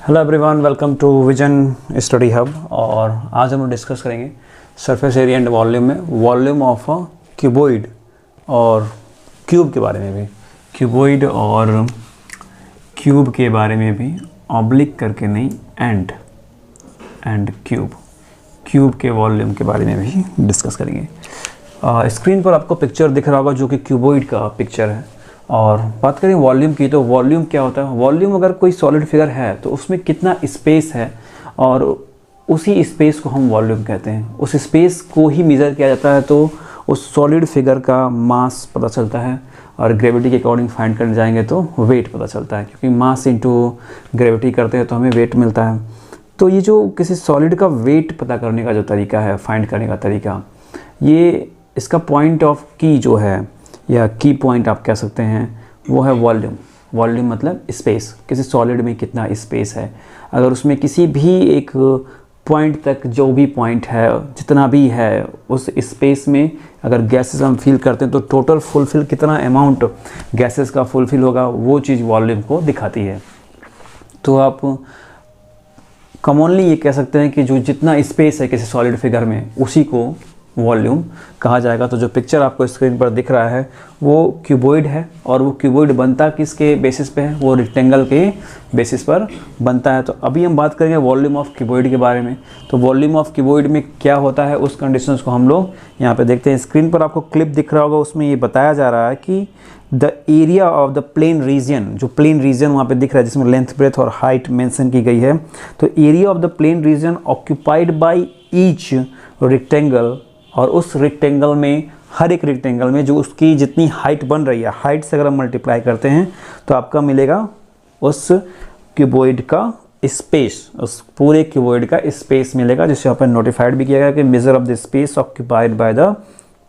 Hello everyone, welcome to Vision Study Hub. और आज हम लोग डिस्कस करेंगे सरफेस एरिया एंड वॉल्यूम में वॉल्यूम ऑफ अ क्यूबॉइड और क्यूब के बारे में भी, क्यूबॉइड और क्यूब के बारे में भी, ऑब्लिक करके नहीं, एंड क्यूब के वॉल्यूम के बारे में भी डिस्कस करेंगे। स्क्रीन पर आपको पिक्चर दिख रहा होगा जो कि क्यूबॉइड का पिक्चर है। और बात करें वॉल्यूम की, तो वॉल्यूम क्या होता है? वॉल्यूम अगर कोई सॉलिड फिगर है तो उसमें कितना स्पेस है और उसी स्पेस को हम वॉल्यूम कहते हैं। उस स्पेस को ही मेज़र किया जाता है तो उस सॉलिड फिगर का मास पता चलता है, और ग्रेविटी के अकॉर्डिंग फाइंड करने जाएंगे तो वेट पता चलता है, क्योंकि मास इंटू ग्रेविटी करते हैं तो हमें वेट मिलता है। तो ये जो किसी सॉलिड का वेट पता करने का जो तरीका है, फाइंड करने का तरीका, ये इसका पॉइंट ऑफ की जो है, या की पॉइंट आप कह सकते हैं, वो है वॉल्यूम। वॉल्यूम मतलब स्पेस, किसी सॉलिड में कितना स्पेस है। अगर उसमें किसी भी एक पॉइंट तक जो भी पॉइंट है, जितना भी है, उस स्पेस में अगर गैसेस हम फिल करते हैं तो टोटल फुलफिल कितना अमाउंट गैसेस का फुलफिल होगा, वो चीज़ वॉल्यूम को दिखाती है। तो आप कॉमनली ये कह सकते हैं कि जो जितना स्पेस है किसी सॉलिड फिगर में, उसी को वॉल्यूम कहा जाएगा। तो जो पिक्चर आपको स्क्रीन पर दिख रहा है वो क्यूबॉइड है, और वो क्यूबॉइड बनता किसके बेसिस पे है? वो रेक्टेंगल के बेसिस पर बनता है। तो अभी हम बात करेंगे वॉल्यूम ऑफ क्यूबॉइड के बारे में। तो वॉल्यूम ऑफ क्यूबॉइड में क्या होता है, उस कंडीशंस को हम लोग यहाँ पे देखते हैं। स्क्रीन पर आपको क्लिप दिख रहा होगा, उसमें ये बताया जा रहा है कि the area of the plain region, जो प्लेन रीजन वहाँ पे दिख रहा है जिसमें लेंथ, ब्रेथ और हाइट मेंशन की गई है, तो area of the plain region occupied by each rectangle, और उस रेक्टेंगल में, हर एक रेक्टेंगल में जो उसकी जितनी हाइट बन रही है, हाइट से अगर हम मल्टीप्लाई करते हैं तो आपका मिलेगा उस क्यूबॉइड का स्पेस, उस पूरे क्यूबॉइड का स्पेस मिलेगा, जिसे यहाँ पर नोटिफाइड भी किया गया कि measure of the space occupied by the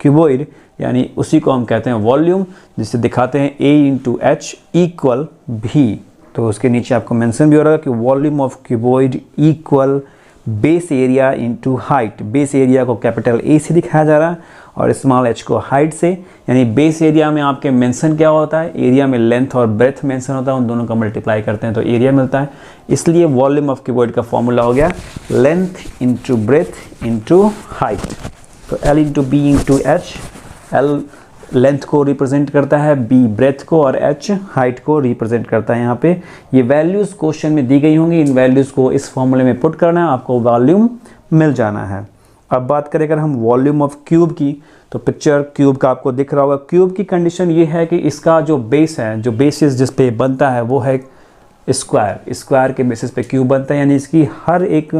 cuboid, यानी उसी को हम कहते हैं वॉल्यूम, जिसे दिखाते हैं A into H equal V। तो उसके नीचे आपको मेंशन भी हो रहा है कि volume of cuboid equal base area into height. Base area को कैपिटल A से दिखाया जा रहा है और स्मॉल h को हाइट से, यानी बेस एरिया में आपके मेंशन क्या होता है, एरिया में लेंथ और ब्रेथ मेंशन होता है, उन दोनों का मल्टीप्लाई करते हैं तो एरिया मिलता है। इसलिए वॉल्यूम ऑफ क्यूबॉइड का फॉर्मूला हो गया length into breadth into height. तो L into B into H, L length को रिप्रेजेंट करता है, B ब्रेथ को, और H हाइट को रिप्रेजेंट करता है। यहाँ पे ये वैल्यूज़ क्वेश्चन में दी गई होंगी, इन वैल्यूज़ को इस फॉर्मूले में पुट करना है, आपको वॉल्यूम मिल जाना है। अब बात करें अगर हम वॉल्यूम ऑफ क्यूब की, तो पिक्चर क्यूब का आपको दिख रहा होगा। क्यूब की कंडीशन ये है कि इसका जो बेस है, जो बेसिस जिस पे बनता है, वो है स्क्वायर। स्क्वायर के बेसिस पे क्यूब बनता है, यानी इसकी हर एक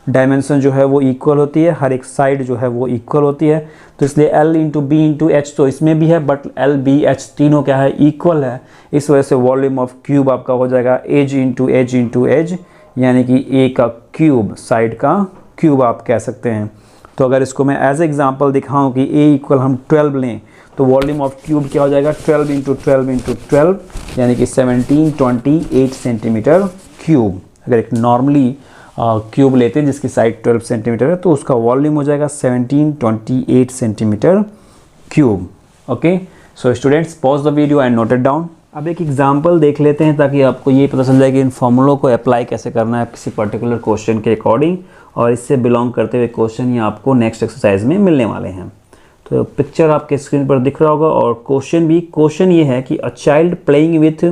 डायमेंशन जो है वो इक्वल होती है, हर एक साइड जो है वो इक्वल होती है। तो इसलिए L into B into H तो इसमें भी है, बट L B H तीनों क्या है, इक्वल है। इस वजह से वॉल्यूम ऑफ क्यूब आपका हो जाएगा edge into edge into edge, यानी कि A का क्यूब, साइड का क्यूब आप कह सकते हैं। तो अगर इसको मैं एज एग्जाम्पल दिखाऊँ कि A इक्वल हम 12 लें, तो वॉल्यूम ऑफ क्यूब क्या हो जाएगा, 12 इंटू 12 इंटू 12, यानी कि 1728 सेंटीमीटर क्यूब। अगर एक नॉर्मली क्यूब लेते हैं जिसकी साइड 12 सेंटीमीटर है, तो उसका वॉल्यूम हो जाएगा 1728 centimetre cube. Okay, so students, pause the video and note it down. अब एक एग्जांपल देख लेते हैं ताकि आपको ये पता चल जाए कि इन फॉर्मूलों को अप्लाई कैसे करना है किसी पर्टिकुलर क्वेश्चन के अकॉर्डिंग, और इससे बिलोंग करते हुए क्वेश्चन ये आपको नेक्स्ट एक्सरसाइज में मिलने वाले हैं। तो पिक्चर आपके स्क्रीन पर दिख रहा होगा, और क्वेश्चन ये है कि a child playing with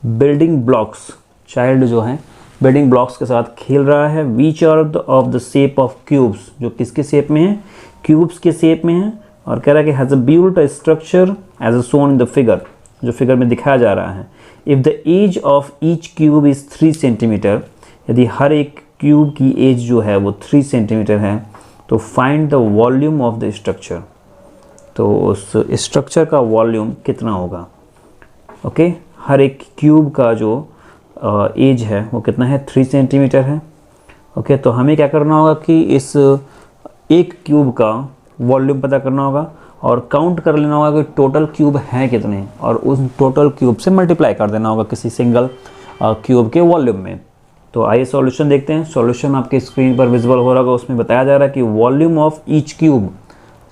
building blocks, child जो है बिल्डिंग ब्लॉक्स के साथ खेल रहा है, which are of the shape of cubes, जो किसके शेप में है, क्यूब्स के शेप में है, और कह रहा है कि has built a structure as a shown in the figure, जो फिगर में दिखाया जा रहा है। If the edge of each cube is 3 centimetre, यदि हर एक क्यूब की एज जो है वो 3 सेंटीमीटर है, तो find the volume of the structure. तो उस स्ट्रक्चर का वॉल्यूम कितना होगा। ओके, हर एक क्यूब का जो एज है वो कितना है, 3 सेंटीमीटर है। ओके, तो हमें क्या करना होगा कि इस एक क्यूब का वॉल्यूम पता करना होगा, और काउंट कर लेना होगा कि टोटल क्यूब हैं कितने, और उस टोटल क्यूब से मल्टीप्लाई कर देना होगा किसी सिंगल क्यूब के वॉल्यूम में। तो आइए सॉल्यूशन देखते हैं। सॉल्यूशन आपके स्क्रीन पर विजुअल हो रहा होगा, उसमें बताया जा रहा है कि वॉल्यूम ऑफ ईच क्यूब,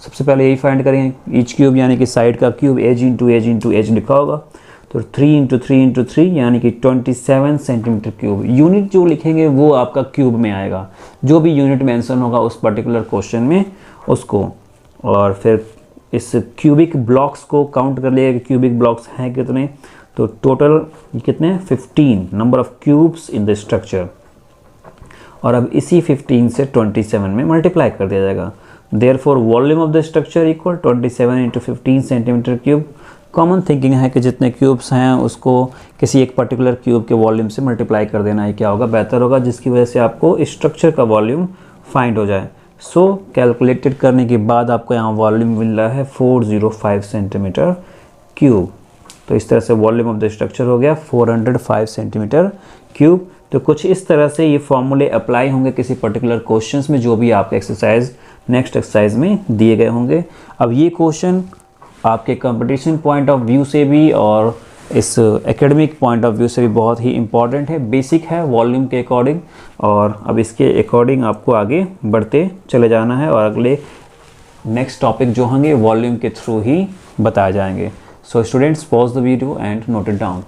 सबसे पहले यही फाइंड करेंगे, ईच क्यूब यानी कि साइड का cube, edge into edge into edge लिखा होगा। तो तो 3 × 3 × 3 यानी कि 27 सेंटीमीटर क्यूब। यूनिट जो लिखेंगे वो आपका क्यूब में आएगा, जो भी यूनिट मेंशन होगा उस पर्टिकुलर क्वेश्चन में उसको। और फिर इस क्यूबिक ब्लॉक्स को काउंट कर लिया कि क्यूबिक ब्लॉक्स हैं कितने, तो टोटल कितने 15 number of cubes in the structure. और अब इसी 15 से 27 में मल्टीप्लाई कर दिया जाएगा। Therefore volume of the structure equal 27 × 15 centimetre cube. Common thinking है कि जितने क्यूब्स हैं उसको किसी एक पर्टिकुलर क्यूब के वॉल्यूम से मल्टीप्लाई कर देना है, क्या होगा बेहतर होगा, जिसकी वजह से आपको स्ट्रक्चर का वॉल्यूम फाइंड हो जाए। सो कैलकुलेटेड करने के बाद आपको यहाँ वॉल्यूम मिल रहा है 405 सेंटीमीटर क्यूब। तो इस तरह से वॉल्यूम ऑफ द स्ट्रक्चर हो गया 405 सेंटीमीटर क्यूब। तो कुछ इस तरह से ये फॉर्मूले अप्लाई होंगे किसी पर्टिकुलर क्वेश्चंस में जो भी आपके एक्सरसाइज नेक्स्ट एक्सरसाइज में दिए गए होंगे। अब ये क्वेश्चन आपके कंपटीशन पॉइंट ऑफ व्यू से भी और इस एकेडमिक पॉइंट ऑफ व्यू से भी बहुत ही इम्पॉर्टेंट है, बेसिक है वॉल्यूम के अकॉर्डिंग। और अब इसके अकॉर्डिंग आपको आगे बढ़ते चले जाना है और अगले नेक्स्ट टॉपिक जो होंगे वॉल्यूम के थ्रू ही बताए जाएंगे। So students, pause the video and note it down.